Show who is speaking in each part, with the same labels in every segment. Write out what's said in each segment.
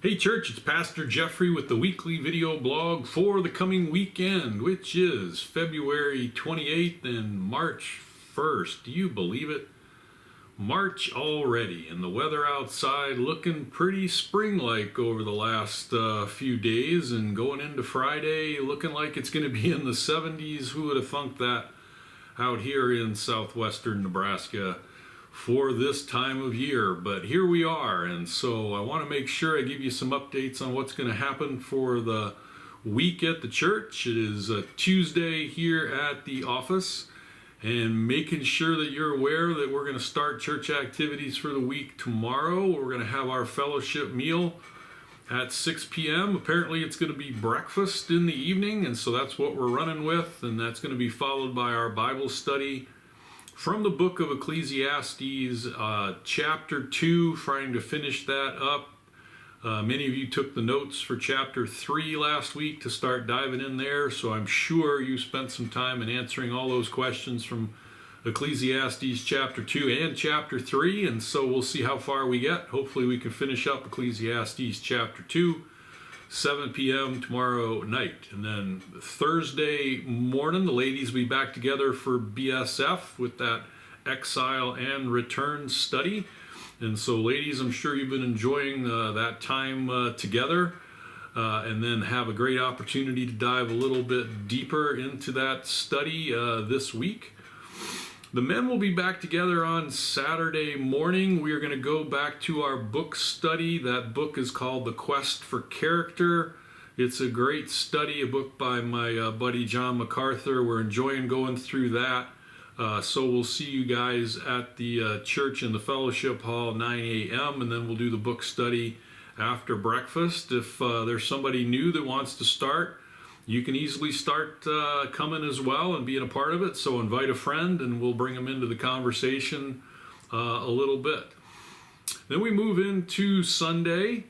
Speaker 1: Hey church, it's Pastor Geoffrey with the weekly video blog for the coming weekend, which is February 28th and March 1st. Do you believe it? March already, and the weather outside looking pretty spring-like over the last few days, and going into Friday looking like it's going to be in the 70s. Who would have thunk that out here in southwestern Nebraska for this time of year? But here we are, and so I want to make sure I give you some updates on what's going to happen for the week at the church. It is a Tuesday here at the office, and making sure that you're aware that we're going to start church activities for the week tomorrow. We're going to have our fellowship meal at 6 p.m. Apparently it's going to be breakfast in the evening, and so that's what we're running with, and that's going to be followed by our Bible study from the book of Ecclesiastes, chapter 2, trying to finish that up. Many of you took the notes for chapter 3 last week to start diving in there, so I'm sure you spent some time in answering all those questions from Ecclesiastes chapter 2 and chapter 3, and so we'll see how far we get. Hopefully we can finish up Ecclesiastes chapter 2, 7 p.m. tomorrow night. And then Thursday morning, the ladies will be back together for BSF with that exile and return study. And so ladies, I'm sure you've been enjoying that time together, and then have a great opportunity to dive a little bit deeper into that study this week. The men will be back together on Saturday morning. We are going to go back to our book study. That book is called The Quest for Character. It's a great study, a book by my buddy John MacArthur. We're enjoying going through that. So we'll see you guys at the church in the fellowship hall 9 a.m. and then we'll do the book study after breakfast. If there's somebody new that wants to start, you can easily start coming as well and being a part of it. So invite a friend and we'll bring them into the conversation a little bit. Then we move into Sunday.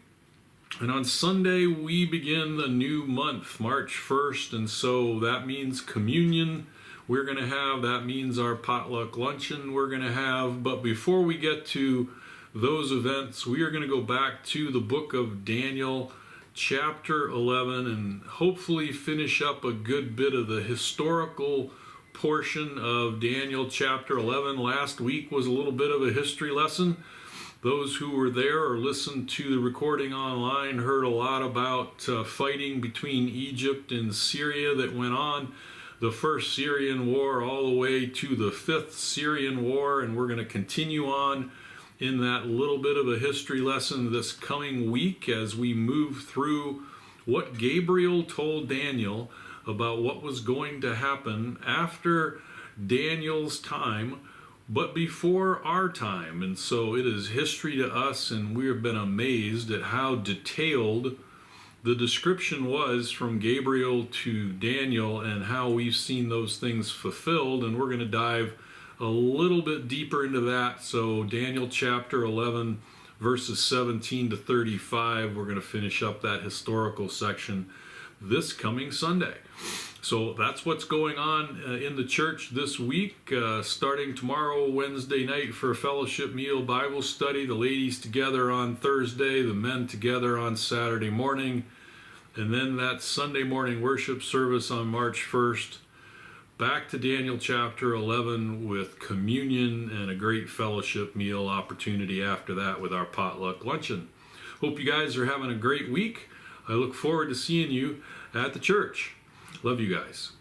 Speaker 1: And on Sunday we begin the new month, March 1st. And so that means communion we're going to have. That means our potluck luncheon we're going to have. But before we get to those events, we are going to go back to the book of Daniel, chapter 11, and hopefully finish up a good bit of the historical portion of Daniel chapter 11. Last week was a little bit of a history lesson. Those who were there or listened to the recording online heard a lot about fighting between Egypt and Syria that went on. The first Syrian war all the way to the fifth Syrian war, and we're going to continue on in that little bit of a history lesson this coming week as we move through what Gabriel told Daniel about what was going to happen after Daniel's time, but before our time. And so it is history to us, and we have been amazed at how detailed the description was from Gabriel to Daniel and how we've seen those things fulfilled. And we're going to dive a little bit deeper into that. So Daniel chapter 11 verses 17 to 35, we're going to finish up that historical section this coming Sunday. So that's what's going on in the church this week, starting tomorrow Wednesday night for a fellowship meal Bible study, the ladies together on Thursday, the men together on Saturday morning, and then that Sunday morning worship service on March 1st. Back to Daniel chapter 11 with communion and a great fellowship meal opportunity after that with our potluck luncheon. Hope you guys are having a great week. I look forward to seeing you at the church. Love you guys.